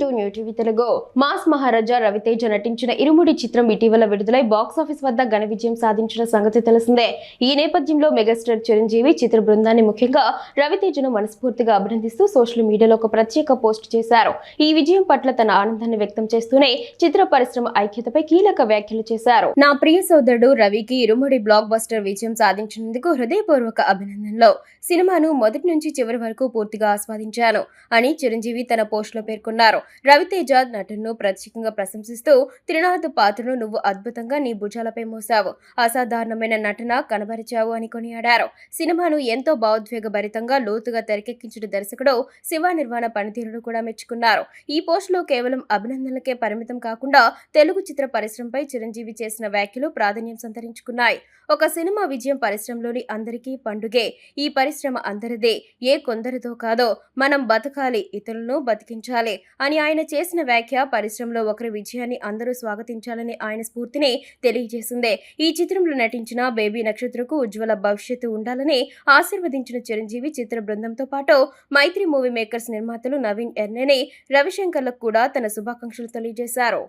To new TV Telugu. Mass Maharaja Ravi Teja నటించిన ఇరుముడి చిత్రం ఇటీవల విడుదలై బాక్సాఫీస్ వద్ద ఘన విజయం సాధించిన సంగతి తెలిసిందే. ఈ నేపథ్యంలో మెగాస్టార్ చిరంజీవి చిత్ర బృందాన్ని, ముఖ్యంగా రవితేజను మనస్ఫూర్తిగా అభినందిస్తూ సోషల్ మీడియాలో ఒక ప్రత్యేక పోస్ట్ చేశారు. ఈ విజయం పట్ల తన ఆనందాన్ని వ్యక్తం చేస్తూనే చిత్ర పరిశ్రమ ఐక్యతపై కీలక వ్యాఖ్యలు చేశారు. నా ప్రియ సోదరుడు రవికి ఇరుముడి బ్లాక్ బస్టర్ విజయం సాధించినందుకు హృదయపూర్వక అభినందనలు. సినిమాను మొదటి నుంచి చివరి వరకు పూర్తిగా ఆస్వాదించాను అని చిరంజీవి తన పోస్టులో పేర్కొన్నారు. రవితేజ నటనను ప్రత్యేకంగా ప్రశంసిస్తూ, త్రినాథ్ పాత్రను నువ్వు అద్భుతంగా నీ భుజాలపై మోసావు, అసాధారణమైన నటన కనబరిచావు అని కొనియాడారు. సినిమాను ఎంతో భావోద్వేగభరితంగా లోతుగా తెరకెక్కించిన దర్శకుడు శివ నిర్మాణ పనితీరును కూడా మెచ్చుకున్నారు. ఈ పోస్టులో కేవలం అభినందనలకే పరిమితం కాకుండా తెలుగు చిత్ర పరిశ్రమపై చిరంజీవి చేసిన వ్యాఖ్యలు ప్రాధాన్యం సంతరించుకున్నాయి. ఒక సినిమా విజయం పరిశ్రమలోని అందరికీ పండుగే. ఈ పరిశ్రమ అందరిదే, ఏ కొందరితో కాదో. మనం బతకాలి, ఇతరులను బతికించాలి అని ఆయన చేసిన వ్యాఖ్య పరిశ్రమలో ఒకరి విజయాన్ని అందరూ స్వాగతించాలని ఆయన స్ఫూర్తిని తెలియజేసిందే. ఈ చిత్రంలో నటించిన బేబీ నక్షత్రకు ఉజ్వల భవిష్యత్తు ఉండాలని ఆశీర్వదించిన చిరంజీవి చిత్ర బృందంతో పాటు మైత్రి మూవీ మేకర్స్ నిర్మాతలు నవీన్ ఎర్నేని, రవిశంకర్లకు కూడా తన శుభాకాంక్షలు తెలియజేశారు.